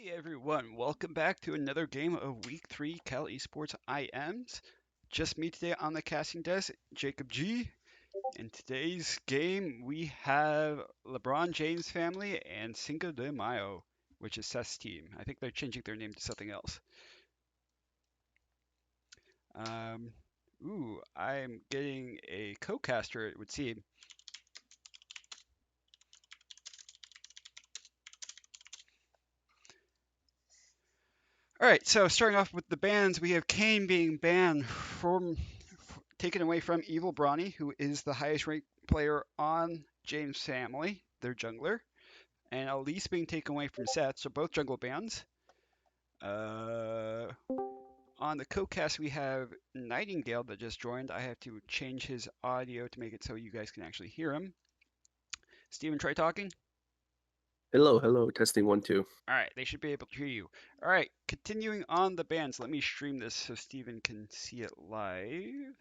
Hey everyone, welcome back to another game of Week 3 CalEsports IMs. Just me today on the casting desk, Jacob G. In today's game, we have LeBron James family and Cinco de Mayo, which is Seth's team. I think they're changing their name to something else. Um, I'm getting a co-caster, it would seem. All right, so starting off with the bans, we have Kane being banned taken away from Evil Brawny, who is the highest ranked player on James Family, their jungler, and Elise being taken away from Seth, so both jungle bans. Uh, on the co-cast, we have Nightingale that just joined. I have to change his audio to make it so you guys can actually hear him. Steven, try talking. Hello, hello, testing 1 2. All right, they should be able to hear you. All right, continuing on the bans. Let me stream this so Steven can see it live.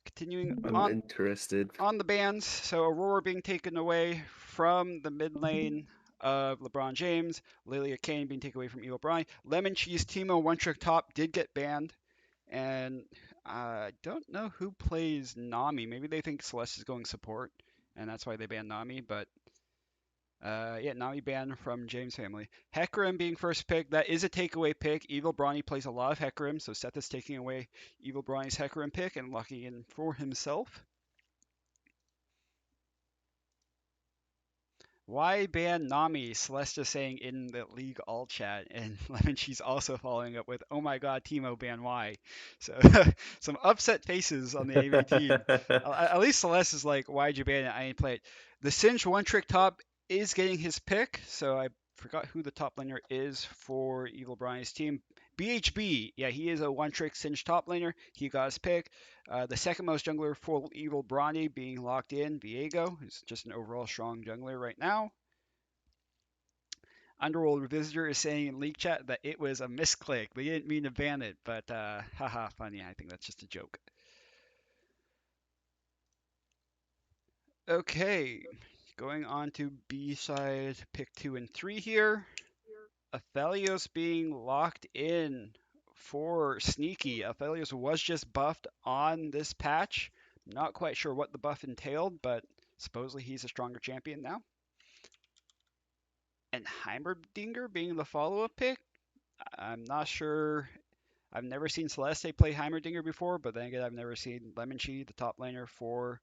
Continuing I'm interested. on the bans, so Aurora being taken away from the mid lane of LeBron James, Lilia Kane being taken away from Eel Bryan, Lemon Cheese Timo One Trick Top did get banned, and I don't know who plays Nami. Maybe they think Celeste is going support, and that's why they banned Nami. But yeah, Nami banned from James family. Hecarim being first pick, that is a takeaway pick. Evil Brawny plays a lot of Hecarim, so Seth is taking away Evil Brawny's Hecarim pick and locking in for himself. Why ban Nami? Celeste saying in the league all chat, and Lemon Cheese also following up with, "Oh my God, Timo ban why?" So some upset faces on the AV team. At least Celeste is like, "Why'd you ban it? I ain't play it." The Singe One Trick Top is getting his pick, so I forgot who the top laner is for Evil Brian's team. BHB, yeah, he is a one trick Singe top laner. He got his pick. The second most jungler for Evil Brawny being locked in, Viego, who's just an overall strong jungler right now. Underworld Visitor is saying in league chat that it was a misclick. They didn't mean to ban it, but haha, funny. I think that's just a joke. Okay, going on to B side, pick 2 and 3 here. Aphelios being locked in for Sneaky. Aphelios was just buffed on this patch. Not quite sure what the buff entailed, but supposedly he's a stronger champion now. And Heimerdinger being the follow-up pick. I'm not sure. I've never seen Celeste play Heimerdinger before, but then again, I've never seen Lemonchi, the top laner for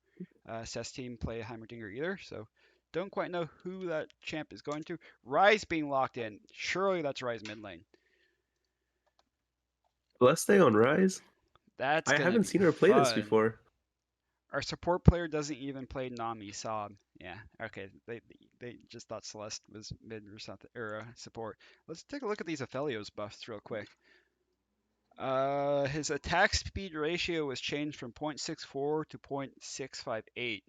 Seth's team, play Heimerdinger either. So don't quite know who that champ is going to. Rise being locked in. Surely that's Rise mid lane. Let's stay on Rise. That's I gonna haven't be seen her play this fun. before. Our support player doesn't even play Nami Sob. Yeah, okay. They just thought Celeste was mid or something or support. Let's take a look at these Aphelios buffs real quick. His attack speed ratio was changed from 0.64 to 0.658,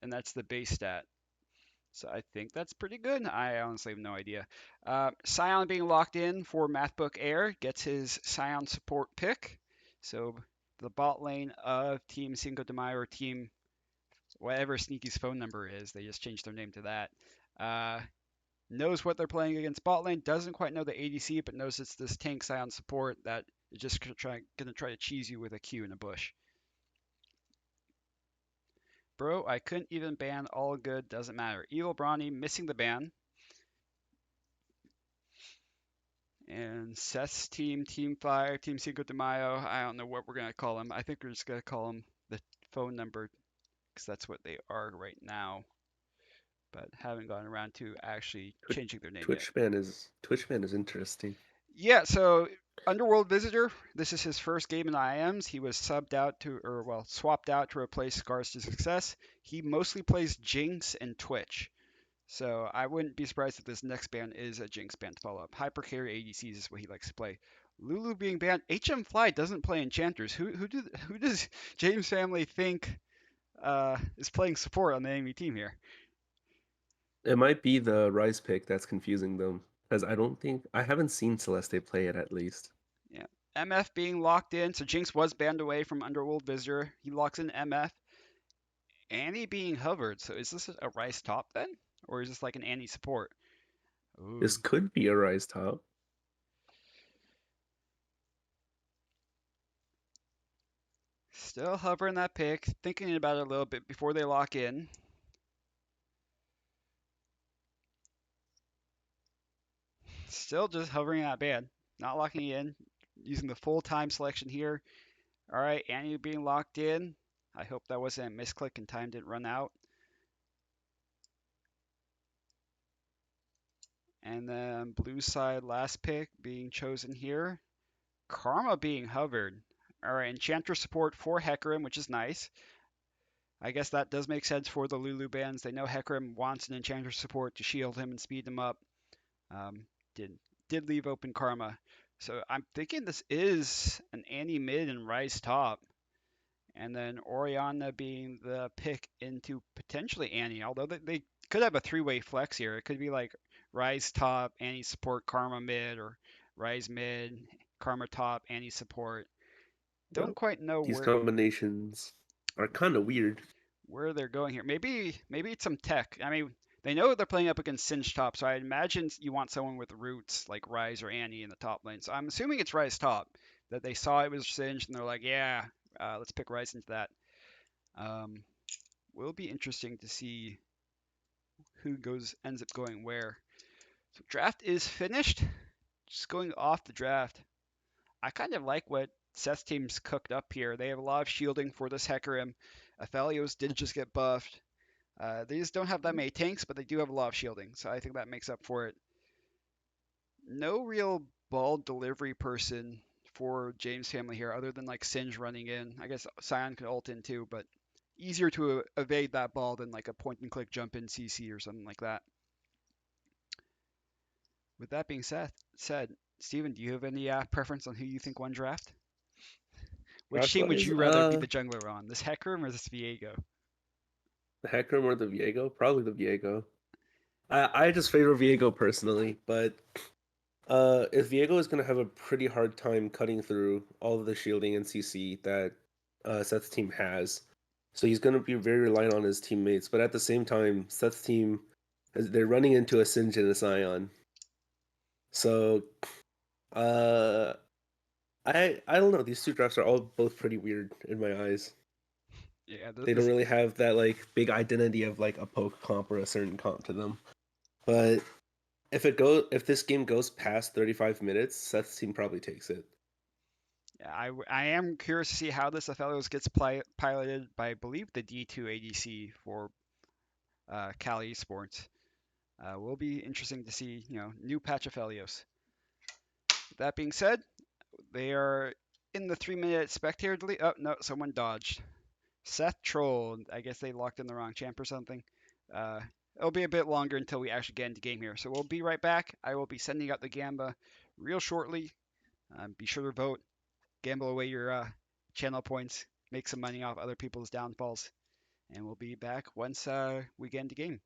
and that's the base stat. So I think that's pretty good. I honestly have no idea. Scion being locked in for MathBook Air gets his Scion support pick. So the bot lane of Team Cinco de Mayo or Team whatever Sneaky's phone number is, they just changed their name to that. Uh, knows what they're playing against bot lane, doesn't quite know the ADC, but knows it's this tank Scion support that is just gonna try to cheese you with a Q in a bush. Bro, I couldn't even ban all good, doesn't matter. Evil Brawny missing the ban. And Seth's team, Team Fire, Team Cinco de Mayo, I don't know what we're gonna call them. I think we're just gonna call them the phone number because that's what they are right now. But haven't gotten around to actually Twi- changing their name yet. Twitch man is interesting. Yeah, so Underworld Visitor, this is his first game in IMs. He was subbed out to, or well, swapped out to replace Scars to Success. He mostly plays Jinx and Twitch. So I wouldn't be surprised if this next ban is a Jinx ban follow-up. Hypercarry ADCs is what he likes to play. Lulu being banned. HM Fly doesn't play Enchanters. Who does James family think is playing support on the enemy team here? It might be the Rise pick that's confusing them, because I haven't seen Celeste play it at least. Yeah. MF being locked in. So Jinx was banned away from Underworld Visitor. He locks in MF. Annie being hovered. So is this a Rice top then? Or is this like an Annie support? This Ooh, could be a rise top. still hovering that pick, thinking about it a little bit before they lock in. Still just hovering that band, not locking in, using the full time selection here. All right, Annie being locked in. I hope that wasn't a misclick and time didn't run out. And then blue side last pick being chosen here. Karma being hovered. All right, Enchantress support for Hecarim, which is nice. I guess that does make sense for the Lulu bands. They know Hecarim wants an Enchantress support to shield him and speed him up. Um, did did leave open Karma. So I'm thinking this is an Annie mid and Rise top. And then Oriana being the pick into potentially Annie, although they could have a three-way flex here. It could be like Rise top, Annie support, Karma mid, or Rise mid, Karma top, Annie support. Don't Yep. quite know These where combinations are kind of weird. they're going here. Maybe it's some tech. I mean, they know they're playing up against Singe top, so I imagine you want someone with roots like Rise or Annie in the top lane. So I'm assuming it's Rise top that they saw it was Singe and they're like, yeah, let's pick Rise into that. Um, will be interesting to see who ends up going where. So draft is finished. Just going off the draft, I kind of like what Seth's team's cooked up here. They have a lot of shielding for this Hecarim. Aphelios did just get buffed. They just don't have that many tanks, but they do have a lot of shielding, so I think that makes up for it. No real ball delivery person for James family here, other than like Singe running in. I guess Sion could ult in too, but easier to evade that ball than like a point and click jump in CC or something like that. With that being said, Steven, do you have any preference on who you think won draft? Which Draft team would wise, you rather be the jungler on? This Hecarim or this Viego? the Hecarim or the Viego? Probably the Viego. I just favor Viego personally, but if Viego is going to have a pretty hard time cutting through all of the shielding and CC that Seth's team has, so he's going to be very reliant on his teammates. But at the same time, Seth's team, they're running into a Singe and a Scion. So uh, I don't know. These two drafts are all both pretty weird in my eyes. Yeah, They don't this really have that like big identity of like a poke comp or a certain comp to them. But if this game goes past 35 minutes, Seth's team probably takes it. yeah, I am curious to see how this Aphelios gets piloted by I believe the D2 ADC for CalEsports. Will be interesting to see, new patch Aphelios. That being said, they are in the 3 minute spectator delete. Oh no, someone dodged. Seth trolled. I guess they locked in the wrong champ or something. Uh, it'll be a bit longer until we actually get into game here. So we'll be right back. I will be sending out the Gamba real shortly. Be sure to vote. Gamble away your channel points. Make some money off other people's downfalls. And we'll be back once we get into game.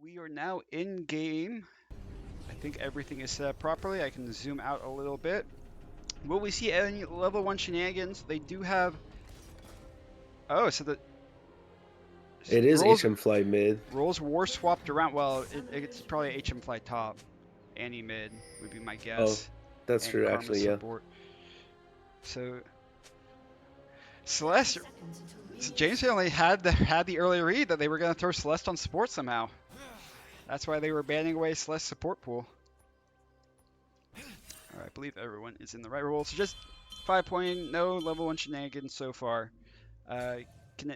We are now in game. I think everything is set up properly. I can zoom out a little bit. Will we see any level 1 shenanigans? They do have... Oh, so the It is roles HM Fly mid. were swapped around. Well, it's probably HM Fly top. Annie mid would be my Oh, guess. that's And true, Karma actually, yeah. support. So Celeste, so James only had the early read that they were going to throw Celeste on support somehow. That's why they were banning away Celeste support pool. All right, I believe everyone is in the right role. So just 5 point, no level 1 shenanigans so far.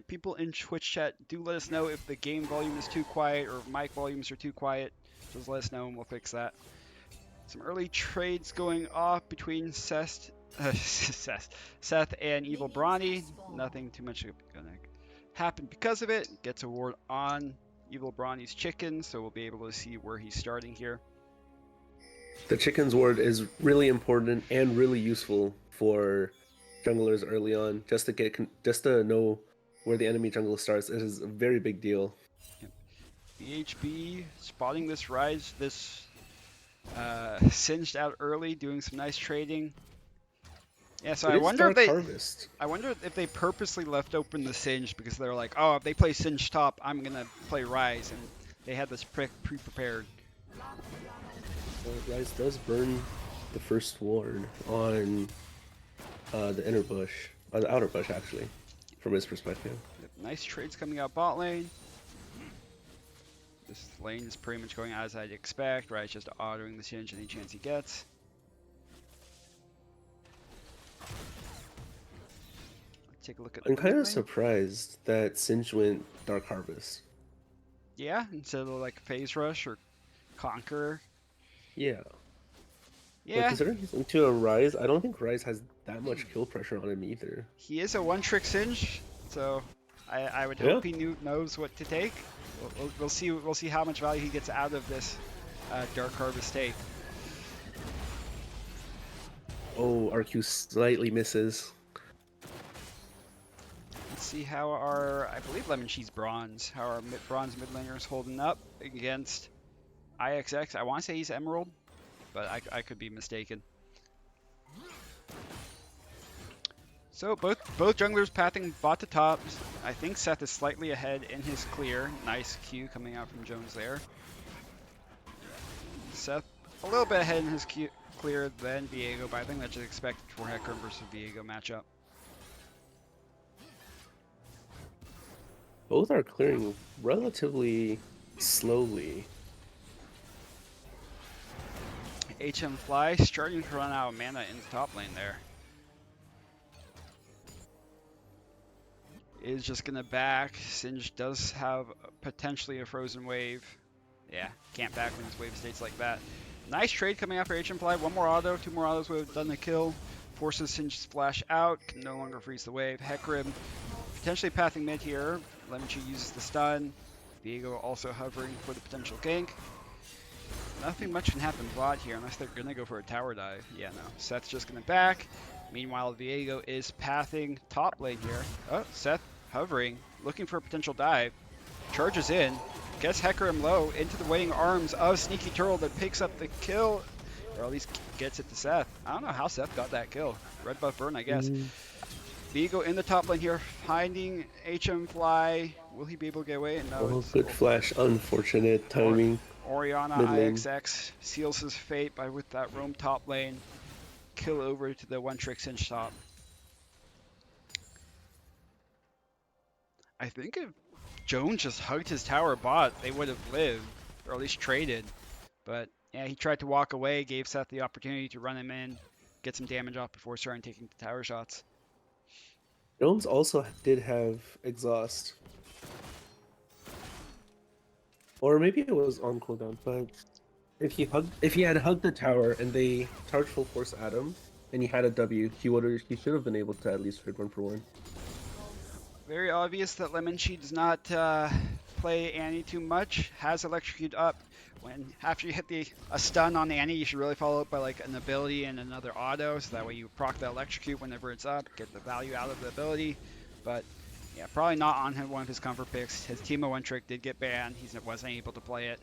People in Twitch chat do let us know if the game volume is too quiet or if mic volumes are too quiet. Just let us know and we'll fix that. Some early trades going off between Seth and Evil Brawny. Nothing too much gonna happen because of it. Gets a ward on Evil Brawny's chicken, so we'll be able to see where he's starting here. The chicken's ward is really important and really useful for junglers early on, just to know where the enemy jungle starts. It is a very big deal. Yep. BHB spotting this rise, this singed out early, doing some nice trading. Yeah, so I wonder if they purposely left open the Singed because they're like, oh, if they play Singed top, I'm gonna play Rise, and they had this pre-prepared. Rise does burn the first ward on the inner bush, on the outer bush actually, from his perspective. Nice trades coming out bot lane. This lane is pretty much going as I'd expect, right? Just autoing the Singed any chance he gets. Take a look at. I'm kind of surprised that Singed went Dark Harvest. Yeah, instead of like Phase Rush or Conqueror. Yeah. Yeah. But considering he's into a Rise, I don't think Rise has that much kill pressure on him either. He is a one-trick Singed, so I would hope he knows what to take. We'll see how much value he gets out of this Dark Harvest take. Oh, RQ slightly misses. Let's see how I believe Lemon Cheese Bronze, how our bronze mid laner is holding up against IXX. I want to say he's Emerald, but I could be mistaken. So both junglers pathing bot to top. I think Seth is slightly ahead in his clear. Nice Q coming out from Jones there. Seth a little bit ahead in his clear than Viego, but I think that's just expected for Hecarim versus Viego matchup. Both are clearing relatively slowly. HM Fly starting to run out of mana in the top lane there. Is just gonna back. Singed does have potentially a frozen wave. Yeah, can't back when his wave states like that. Nice trade coming out for HM Fly. One more auto, two more autos would have done the kill. Forces Singed's flash out, can no longer freeze the wave. Hecarim potentially pathing mid here. Lemon Tree uses the stun. Viego also hovering for the potential gank. Nothing much can happen bot here unless they're gonna go for a tower dive. Yeah, no. Seth's just gonna back. Meanwhile, Viego is pathing top lane here. Oh, Seth hovering, looking for a potential dive. Charges in, gets Hecarim low into the waiting arms of Sneaky Turtle that picks up the kill, or at least gets it to Seth. I don't know how Seth got that kill. Red buff burn, I guess. Viego in the top lane here, finding HM Fly. Will he be able to get away? No. Oh, good flash. Unfortunate timing. Orianna IXX seals his fate with that roam top lane. Kill over to the one-trick Singed top. I think if Jones just hugged his tower bot, they would have lived, or at least traded. But yeah, he tried to walk away, gave Seth the opportunity to run him in, get some damage off before starting taking the tower shots. Jones also did have exhaust. Or maybe it was on cooldown, but if he had hugged the tower and they charged full force at him and he had a W, he should have been able to at least trade 1-for-1. Very obvious that Lemon Cheese does not play Annie too much. Has Electrocute up. After you hit a stun on Annie, you should really follow up by like an ability and another auto, so that way you proc the Electrocute whenever it's up, get the value out of the ability. But Yeah, probably not on one of his comfort picks. His Teemo 1 trick did get banned. He wasn't able to play it.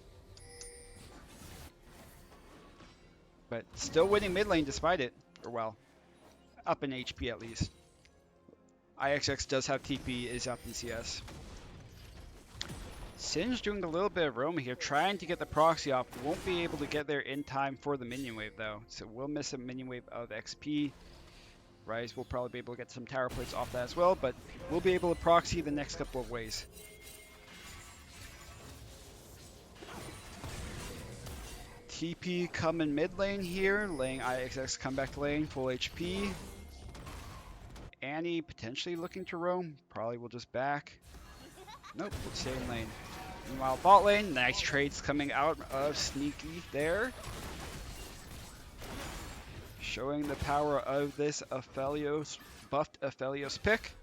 But still winning mid lane despite it. Or well, up in HP at least. IXX does have TP, is up in CS. Singe doing a little bit of roaming here, trying to get the proxy off. Won't be able to get there in time for the minion wave though. So we'll miss a minion wave of XP. Rise will probably be able to get some tower plates off that as well, but we'll be able to proxy the next couple of ways. TP coming mid lane here, laying IXX come back lane, full HP. Annie potentially looking to roam, probably will just back. Nope, we'll stay in lane. Meanwhile, bot lane, nice trades coming out of Sneaky there. Showing the power of this Aphelios, buffed Aphelios pick.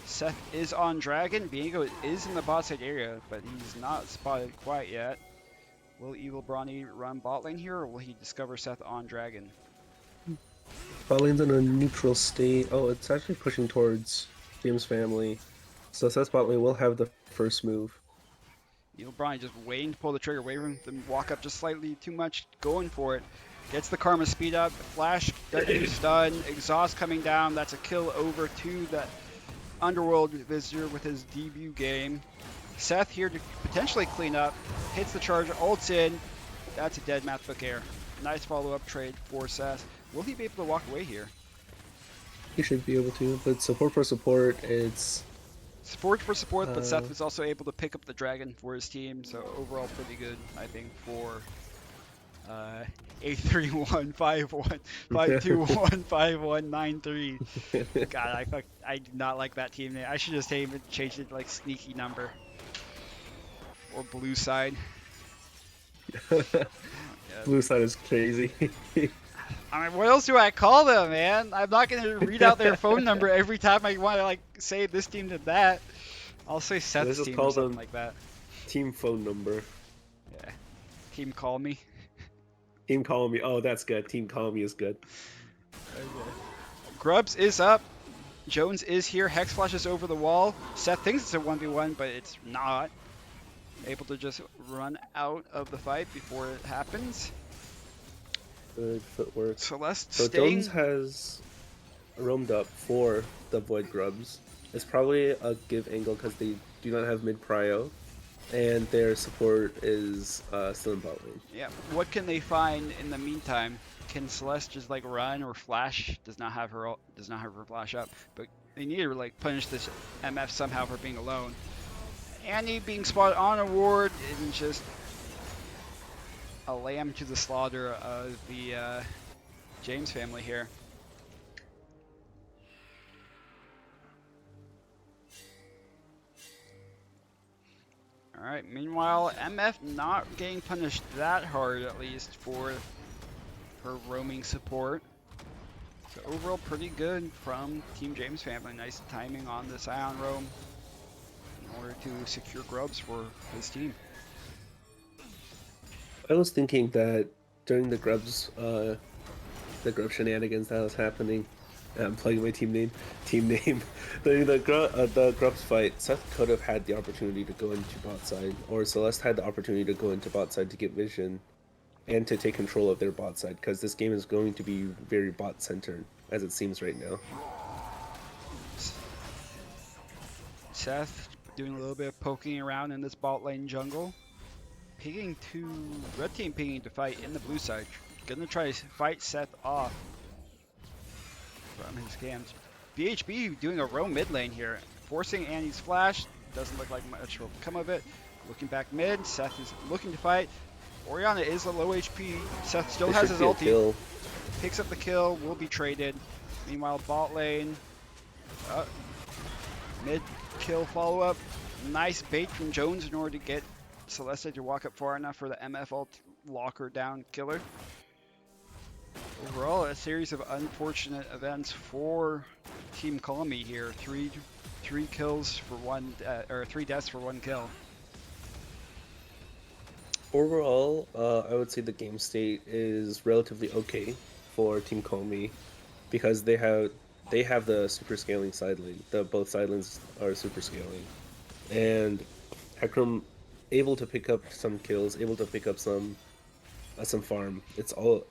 Seth is on Dragon. Viego is in the bot side area, but he's not spotted quite yet. Will Evil Brawny run bot lane here, or will he discover Seth on Dragon? Bot lane's in a neutral state. Oh, it's actually pushing towards James family. So Seth's bot lane will have the first move. Evil Brawny just waiting to pull the trigger, waiting for them to walk up just slightly too much, going for it. Gets the Karma speed up, Flash, stun, Exhaust coming down. That's a kill over to the Underworld Visitor with his debut game. Seth here to potentially clean up, hits the charge, ults in. That's a dead Mathbook Air. Nice follow-up trade for Seth. Will he be able to walk away here? He should be able to, but support for support, it's... Support for support, but Seth was also able to pick up the Dragon for his team, so overall pretty good, I think, for 83151521519 God, I do not like that team name. I should just change it to like Sneaky Number or Blue Side. Blue Side is crazy. I mean, what else do I call them, man? I'm not gonna read out their phone number every time I want to like say this team did that. I'll say Seth's team or something like that. Team phone number. Yeah. Team Call Me. Team Call Me. Oh, that's good. Team Call Me is good. Okay. Grubs is up. Jones is here. Hex flashes over the wall. Seth thinks it's a 1v1, but it's not. Able to just run out of the fight before it happens. Good footwork. Celeste so staying. Jones has roamed up for the Void Grubs. It's probably a give angle because they do not have mid prio, and their support is still in bot lane. Yeah. What can they find in the meantime? Can Celeste just like run or flash? Does not have her flash up, but they need to like punish this MF somehow for being alone. Annie being spotted on a ward and just a lamb to the slaughter of the James family here. Alright, meanwhile, MF not getting punished that hard, at least, for her roaming support. So overall, pretty good from Team James family. Nice timing on this Ion roam in order to secure grubs for his team. I was thinking that during the grub shenanigans that was happening, I'm plugging my team name. During the grubs fight, Seth could have had the opportunity to go into bot side, or Celeste had the opportunity to go into bot side to get vision, and to take control of their bot side, because this game is going to be very bot centered, as it seems right now. Seth doing a little bit of poking around in this bot lane jungle. Red team pinging to fight in the blue side. Gonna try to fight Seth off from his scams. BHB doing a roam mid lane here, forcing Annie's flash. Doesn't look like much will come of it. Looking back mid, Seth is looking to fight. Orianna is a low HP. Seth still has his ulti. Picks up the kill, will be traded. Meanwhile, bot lane. Mid kill follow up. Nice bait from Jones in order to get Celeste to walk up far enough for the MF ult locker down killer. Overall, a series of unfortunate events for Team Calmy here. Three kills for one, or 3 deaths for 1 kill. Overall, I would say the game state is relatively okay for Team Calmy, because they have they have the super scaling side lane. The both side lanes are super scaling, and Hecarim able to pick up some kills, able to pick up some farm. It's all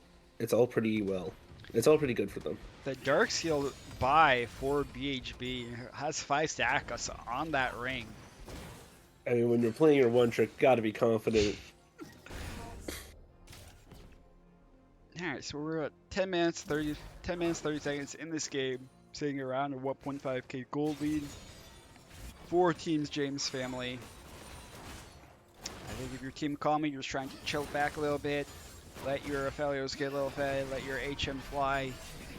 pretty well. It's all pretty good for them. The Darksteel buy for BHB has 5 stack us on that ring. I mean, when you're playing your one trick, gotta be confident. Alright, so we're at 10 minutes 30 seconds in this game, sitting around a 1.5k gold lead. 4 teams James family. I think if your team call me, you're just trying to chill back a little bit, let your Aphelios get a little fed, let your HM fly,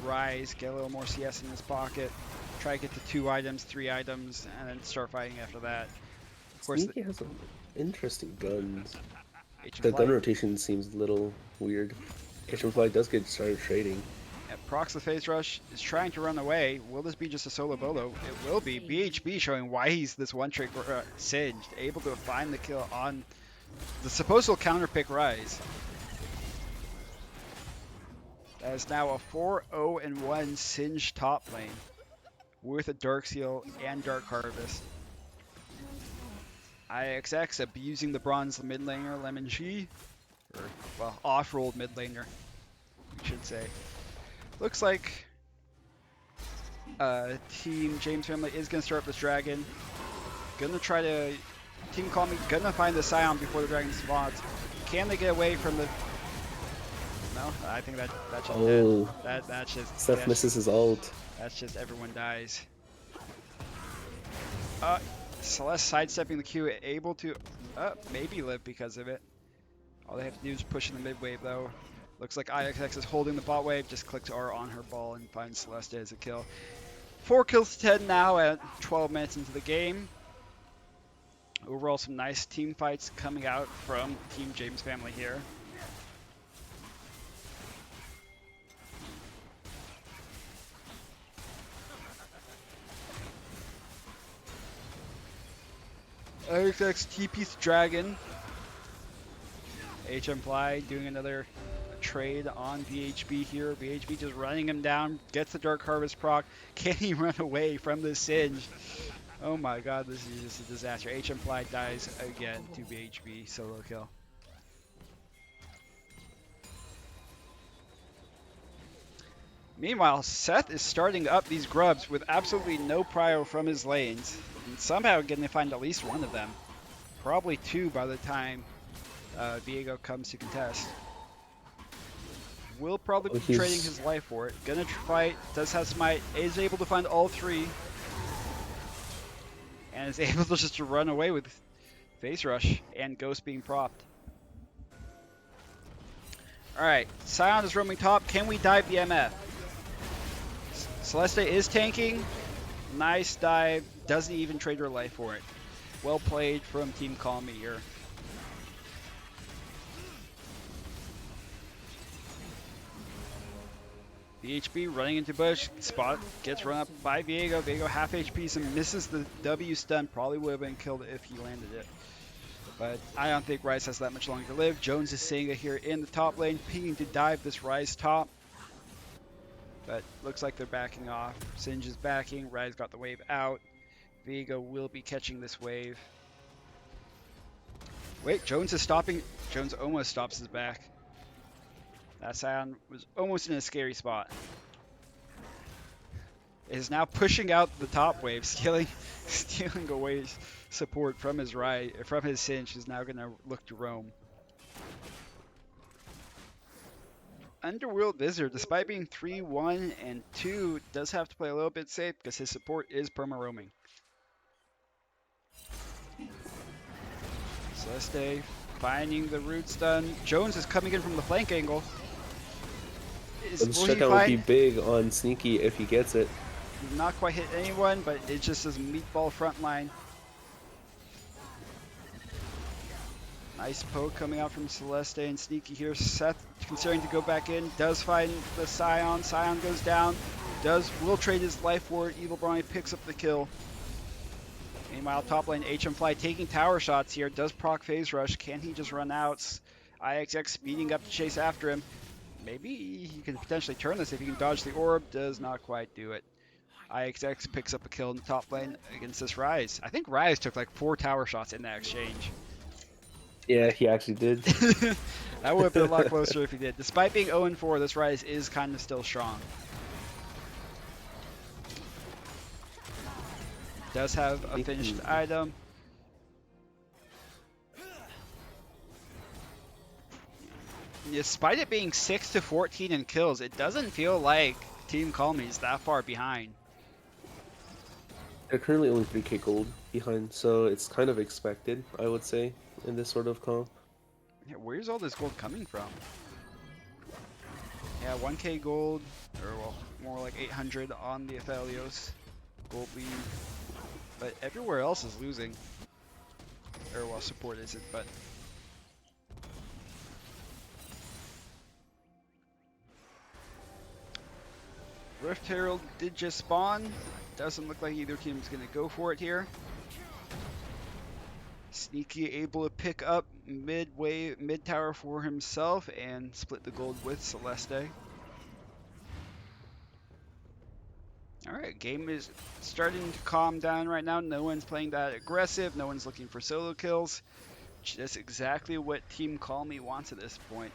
rise, get a little more CS in his pocket, try to get to 2 items, 3 items, and then start fighting after that. Of course, the Sneaky has some interesting guns. HM The gun fly rotation seems a little weird. Christian Fly does get started trading. procs the phase rush, is trying to run away. Will this be just a solo bolo? It will be. BHB showing why he's this one trick singed, able to find the kill on the supposed counter pick rise. That is now a 4-0-1 Singe top lane with a Darksteel and Dark Harvest. IXX abusing the bronze mid laner Lemon G, or well, off-rolled mid laner, we should say. Looks like Team James family is gonna start this dragon. Gonna try to Team Call Me gonna find the Scion before the dragon spawns. Can they get away from the? No, I think that's just Oh, dead. That's just Seth misses his ult. That's just everyone dies. Celeste sidestepping the Q, able to maybe live because of it. All they have to do is push in the mid wave though. Looks like IXX is holding the bot wave, just clicks R on her ball and finds Celeste as a kill. 4 kills to 10 now at 12 minutes into the game. Overall, some nice team fights coming out from Team James family here. IXX TP's Dragon. HM Fly doing another trade on VHB here. VHB just running him down, gets the Dark Harvest proc. Can he run away from the Singe? Oh my god, this is just a disaster. HM Fly dies again to VHB solo kill. Meanwhile, Seth is starting up these grubs with absolutely no prio from his lanes, and somehow getting to find at least one of them. Probably 2 by the time Viego comes to contest. Will probably be trading his life for it. Gonna fight, does have smite, is able to find all 3. And is able to just run away with Face Rush and Ghost being propped. Alright, Scion is roaming top. Can we dive the MF? Celeste is tanking. Nice dive. Doesn't even trade her life for it. Well played from Team Call Me here. VHB running into bush. Spot gets run up by Viego. Viego half HP and misses the W stun. Probably would have been killed if he landed it. But I don't think Ryze has that much longer to live. Jones is seeing it here in the top lane, pinging to dive this Ryze top. But looks like they're backing off. Singe is backing. Ryze got the wave out. Viego will be catching this wave. Wait, Jones is stopping. Jones almost stops his back. That Scion was almost in a scary spot. It is now pushing out the top wave, stealing away support from his from his Singe. Is now going to look to roam. Underworld Visitor, despite being 3-1 and 2, does have to play a little bit safe because his support is perma roaming. Celeste finding the root stun. Jones is coming in from the flank angle. This shutdown would be big on Sneaky if he gets it. Not quite hit anyone, but it just says meatball front line. Nice poke coming out from Celeste and Sneaky here. Seth considering to go back in. Does find the Scion. Scion goes down. Will trade his life for it. Evil Brawny picks up the kill. Meanwhile, top lane HM Fly taking tower shots here. Does proc phase rush. Can he just run out? IXX speeding up to chase after him. Maybe he can potentially turn this if he can dodge the orb. Does not quite do it. IXX picks up a kill in the top lane against this Ryze. I think Ryze took like 4 tower shots in that exchange. Yeah, he actually did. That would have been a lot closer if he did. Despite being 0-4, this Ryze is kind of still strong. Does have a finished item. Despite it being 6-14 in kills, it doesn't feel like Team Calmy is that far behind. They're currently only 3k gold behind, so it's kind of expected, I would say, in this sort of comp. Yeah, where's all this gold coming from? Yeah, 1k gold, or well, more like 800 on the Aphelios gold lead, but everywhere else is losing. Or well, support isn't, but Rift Herald did just spawn. Doesn't look like either team is going to go for it here. Sneaky able to pick up mid tower for himself and split the gold with Celeste. Alright, game is starting to calm down right now. No one's playing that aggressive. No one's looking for solo kills. Just exactly what Team Call Me wants at this point.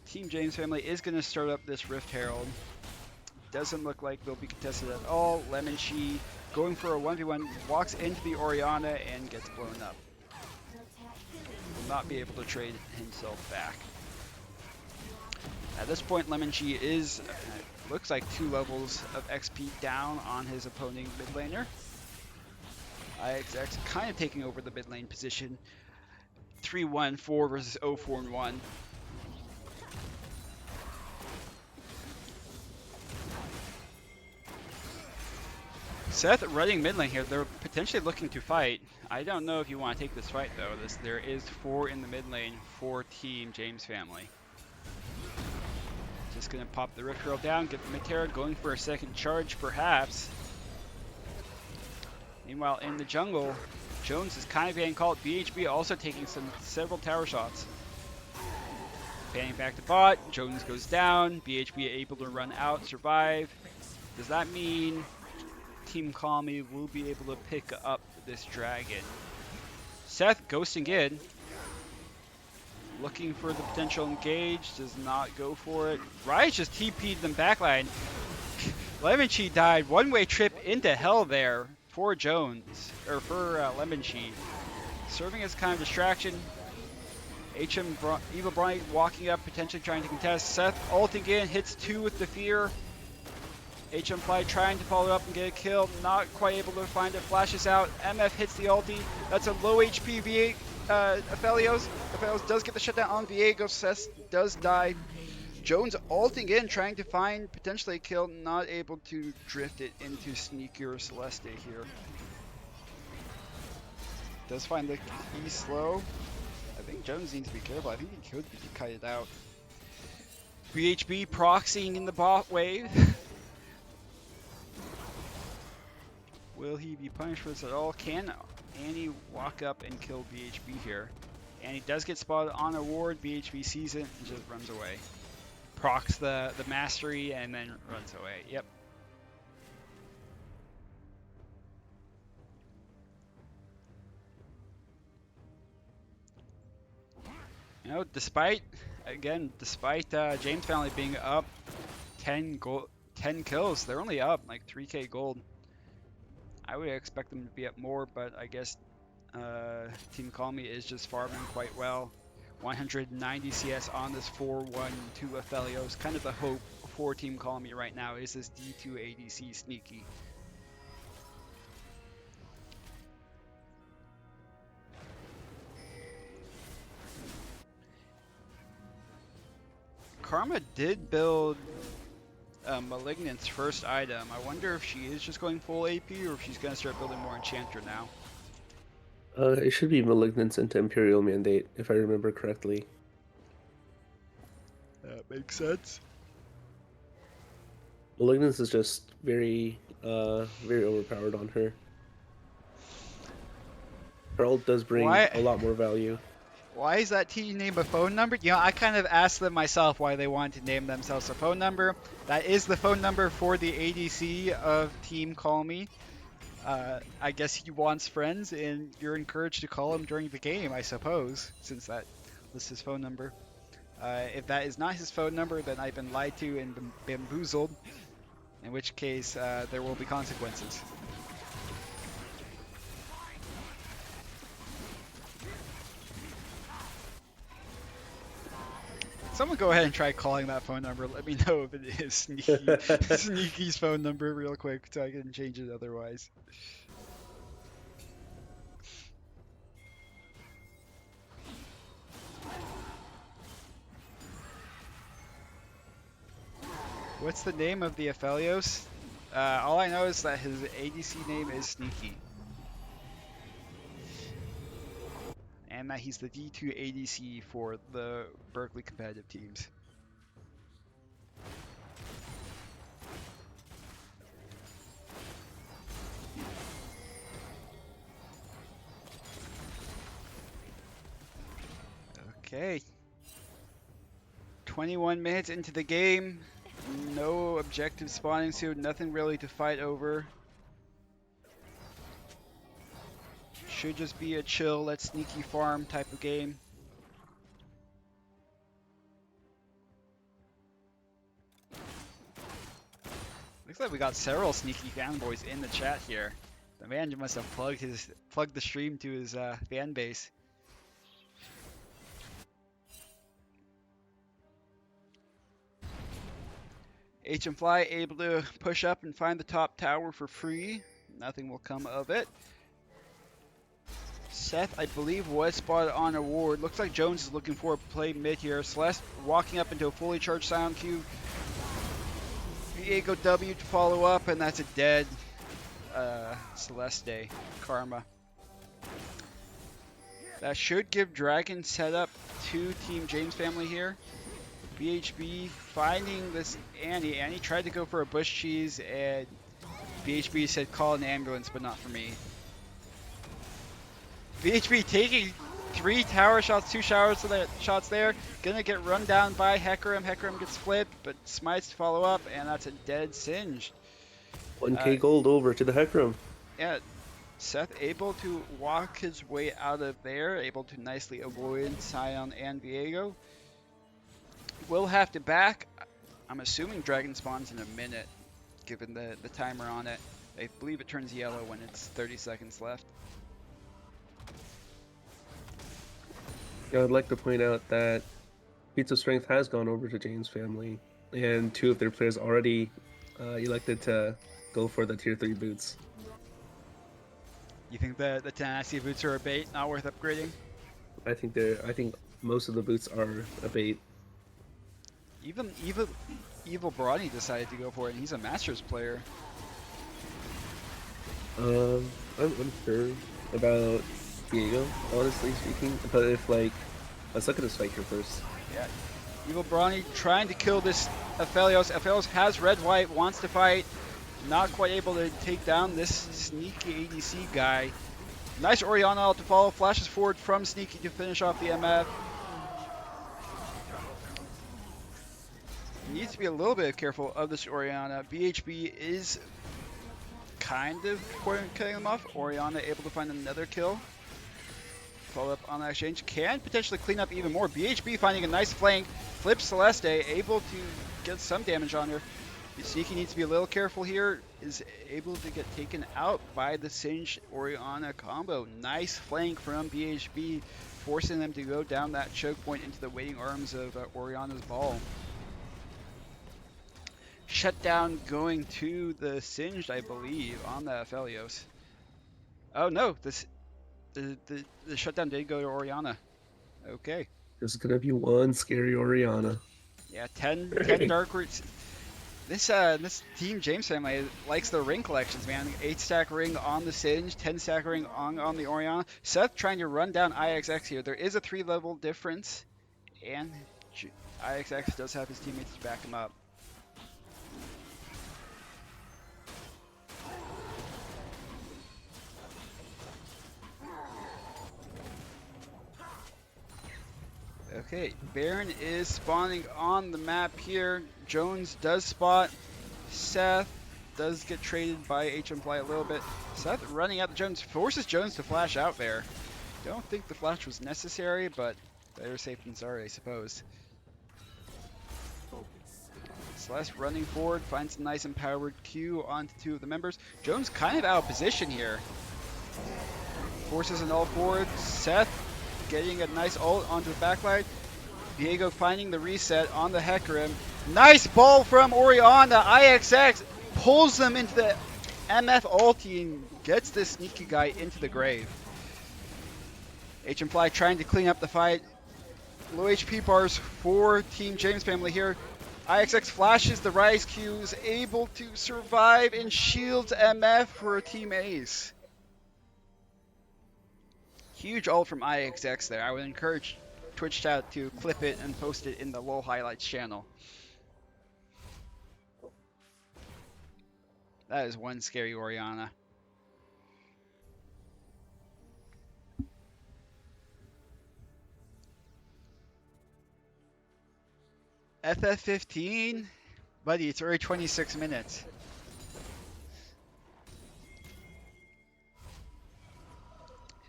Team James Family is going to start up this Rift Herald. Doesn't look like they'll be contested at all. Lemon Chi going for a 1v1, walks into the Orianna and gets blown up. Will not be able to trade himself back. At this point, Lemon Chi is, looks like 2 levels of XP down on his opponent mid laner. IXX kind of taking over the mid lane position. 3-1-4 versus 0-4-1. Seth running mid lane here. They're potentially looking to fight. I don't know if you want to take this fight though. There is 4 in the mid lane for Team James Family. Just gonna pop the Rift Girl down, get the Matera going for a second charge perhaps. Meanwhile in the jungle, Jones is kind of getting called. BHB also taking several tower shots. Panning back to bot, Jones goes down, BHB able to run out, survive. Does that mean Team Kami will be able to pick up this dragon? Seth ghosting in. Looking for the potential engage, does not go for it. Ryze just TP'd them backline. Lemon Chi died. One-way trip into hell there for Jones, or for Lemon Chi. Serving as kind of distraction. Eva Bryant walking up, potentially trying to contest. Seth ulting in, hits 2 with the fear. HM Fly trying to follow up and get a kill, not quite able to find it, flashes out. MF hits the ulti. That's a low HP V8 Aphelios. Aphelios does get the shutdown on Viego. Seth does die. Jones ulting in, trying to find potentially a kill, not able to drift it into Sneaky or Celeste here. Does find the E slow. I think Jones needs to be careful. I think he could be kited out. BHB proxying in the bot wave. Will he be punished for this at all? Can Annie walk up and kill BHB here? Annie does get spotted on a ward. BHB sees it and just runs away. Procs the mastery and then runs away. Yep. You know, despite James Family being up 10 kills, they're only up like 3k gold. I would expect them to be up more, but I guess Team Call Me is just farming quite well. 190 CS on this 4-1-2 Aphelios. Kind of the hope for Team Call Me right now is this D2 ADC Sneaky. Karma did build Malignant's first item. I wonder if she is just going full AP or if she's going to start building more Enchanter now. It should be Malignance into Imperial Mandate, if I remember correctly. That makes sense. Malignance is just very overpowered on her. Her ult does bring a lot more value. Why is that team name a phone number? You know, I kind of asked them myself why they wanted to name themselves a phone number. That is the phone number for the ADC of Team Call Me. I guess he wants friends, and you're encouraged to call him during the game, I suppose, since that was his phone number. If that is not his phone number, then I've been lied to and bamboozled, in which case there will be consequences. Someone go ahead and try calling that phone number. Let me know if it is Sneaky's phone number real quick so I can change it otherwise. What's the name of the Aphelios? All I know is that his ADC name is Sneaky. And that he's the D2 ADC for the Berkeley competitive teams. Okay. 21 minutes into the game. No objective spawning soon. Nothing really to fight over. Should just be a chill, let's sneaky farm type of game. Looks like we got several sneaky fanboys in the chat here. The man must have plugged the stream to his fan base. HM Fly able to push up and find the top tower for free. Nothing will come of it. Seth, I believe, was spotted on a ward. Looks like Jones is looking for a play mid here. Celeste walking up into a fully charged Silent Cube. Viego W to follow up, and that's a dead Celeste Karma. That should give Dragon setup to Team James family here. BHB finding this Annie. Annie tried to go for a bush cheese, and BHB said call an ambulance, but not for me. BHB taking 3 tower shots, 2 shots there. Gonna get run down by Hecarim. Hecarim gets flipped, but smites to follow up, and that's a dead Singed. 1k gold over to the Hecarim. Yeah, Seth able to walk his way out of there, able to nicely avoid Sion and Viego. We'll have to back. I'm assuming Dragon spawns in a minute, given the timer on it. I believe it turns yellow when it's 30 seconds left. Yeah, I'd like to point out that Pizza Strength has gone over to James family, and 2 of their players already elected to go for the tier 3 boots. You think the Tenacity boots are a bait, not worth upgrading? I think most of the boots are a bait. Even Evil Brawny decided to go for it, and he's a Masters player. I'm unsure about Diego, honestly speaking. But if let's look at his fight here first. Yeah, Evil Brawny trying to kill this Aphelios. Aphelios has red-white, wants to fight. Not quite able to take down this sneaky ADC guy. Nice Orianna out to follow. Flashes forward from Sneaky to finish off the MF. Needs to be a little bit careful of this Orianna. BHB is kind of cutting them off. Orianna able to find another kill. Follow up on that exchange. Can potentially clean up even more. BHB finding a nice flank. Flips Celeste, able to get some damage on her. Sneaky needs to be a little careful here. Is able to get taken out by the Singed Orianna combo. Nice flank from BHB, forcing them to go down that choke point into the waiting arms of Orianna's ball. Shutdown going to the Singed, I believe, on the Aphelios. Oh no, the shutdown did go to Orianna. Okay. There's gonna be one scary Orianna. Yeah, 10 dark roots. This Team James family likes the ring collections, man. 8-stack ring on the Singed, 10-stack ring on the Orianna. Seth trying to run down IXX here. There is a 3-level difference, and IXX does have his teammates to back him up. Okay, Baron is spawning on the map here. Jones does spot. Seth does get traded by HM a little bit. Seth running out the Jones forces Jones to flash out there. Don't think the flash was necessary, but better safe than sorry, I suppose. Celeste running forward, finds a nice empowered Q onto two of the members. Jones kind of out of position here. Forces an ult forward. Seth getting a nice ult onto the backline. Diego finding the reset on the Hecarim. Nice ball from Oriana. IXX pulls them into the MF ulti and gets this sneaky guy into the grave. HM Fly trying to clean up the fight. Low HP bars for Team James family here. IXX flashes the Rise Q, is able to survive and shields MF for a team ace. Huge ult from IXX there. I would encourage Twitch chat to clip it and post it in the LoL highlights channel. That is one scary Oriana. FF15? Buddy, it's already 26 minutes.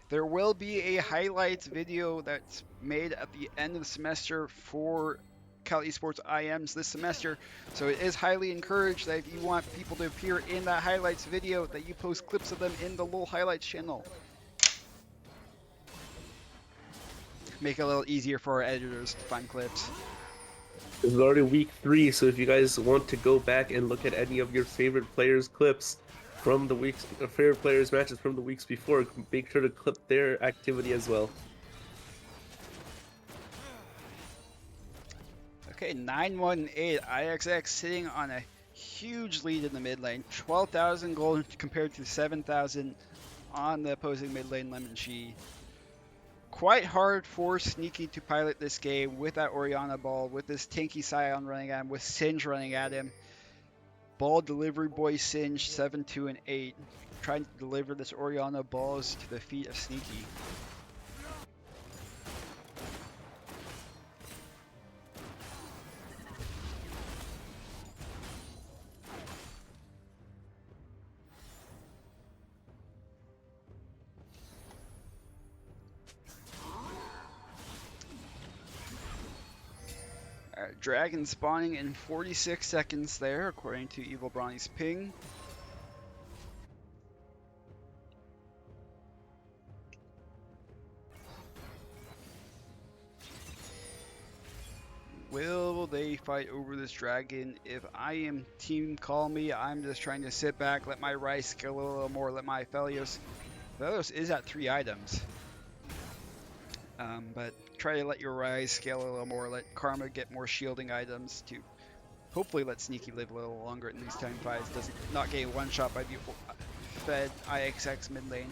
There will be a highlights video that's made at the end of the semester for CalEsports IMs this semester, so it is highly encouraged that if you want people to appear in that highlights video, that you post clips of them in the LoL highlights channel. Make it a little easier for our editors to find clips. It's already week 3, so if you guys want to go back and look at any of your favorite players' clips from the week's favorite players' matches from the weeks before, make sure to clip their activity as well. Okay, 918 IXX sitting on a huge lead in the mid lane. 12,000 gold compared to 7,000 on the opposing mid lane Lemon Chi. Quite hard for Sneaky to pilot this game with that Oriana ball, with this tanky Scion running at him, with Singe running at him. Ball delivery boy Singe, 7, 2, and 8. Trying to deliver this Oriana balls to the feet of Sneaky. Dragon spawning in 46 seconds there, according to Evil Bronny's ping. Will they fight over this dragon? If I am Team Call Me, I'm just trying to sit back, let my Rice scale a little more, let my Aphelios. Aphelios is at 3 items. But try to let your Rise scale a little more, let Karma get more shielding items to hopefully let Sneaky live a little longer in these time fights, doesn't not get one shot by the fed IXX mid lane.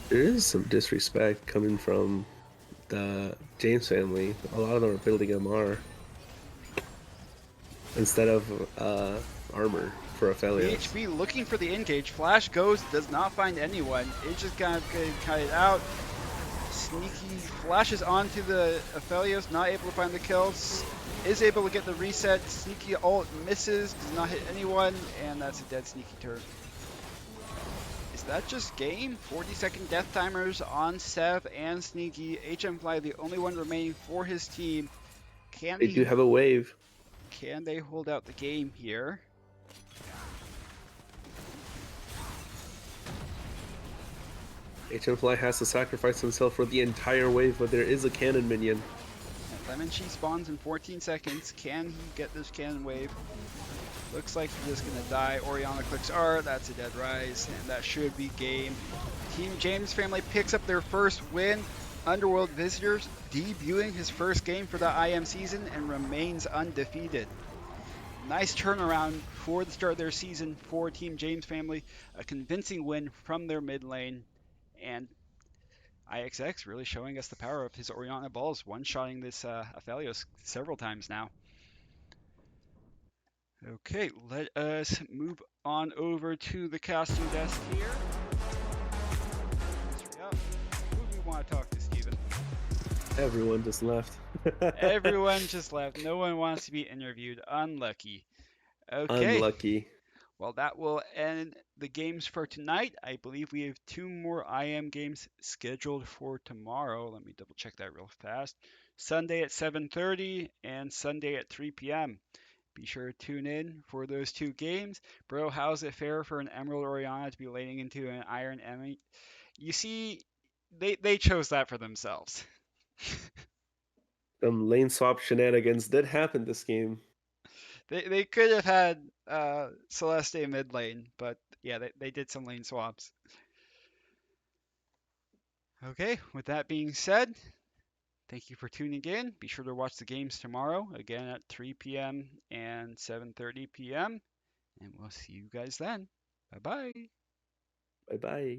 There is some disrespect coming from the James family. A lot of them are building MR instead of armor for Aphelios. PHB looking for the engage. Flash goes, does not find anyone. It's just kind of getting kited out. Sneaky flashes onto the Aphelios, not able to find the kills. Is able to get the reset. Sneaky ult misses, does not hit anyone, and that's a dead Sneaky turret. Is that just game? 40-second death timers on Seth and Sneaky. HM Fly, the only one remaining for his team. They do have a wave. Can they hold out the game here? HM Fly has to sacrifice himself for the entire wave, but there is a cannon minion. Lemon Chi spawns in 14 seconds. Can he get this cannon wave? Looks like he's just gonna die. Oriana clicks R, that's a dead Rise, and that should be game. Team James family picks up their first win. Underworld Visitors debuting his first game for the IM season and remains undefeated. Nice turnaround for the start of their season for Team James family. A convincing win from their mid lane, and IXX really showing us the power of his Oriana balls, one-shotting this Aphelios several times now. Okay, let us move on over to the casting desk here. Who do we want to talk to, Steven? Everyone just left. Everyone just left. No one wants to be interviewed. Unlucky. Okay. Unlucky. Well, that will end the games for tonight. I believe we have two more IM games scheduled for tomorrow. Let me double check that real fast. Sunday at 7:30 and Sunday at 3 p.m. Be sure to tune in for those two games. Bro, how's it fair for an Emerald Oriana to be laning into an Iron Emmy? You see, they chose that for themselves. Some lane swap shenanigans did happen this game. They could have had Celeste mid lane, but yeah, they did some lane swaps. Okay, with that being said, thank you for tuning in. Be sure to watch the games tomorrow, again at 3 p.m. and 7:30 p.m. And we'll see you guys then. Bye bye. Bye bye.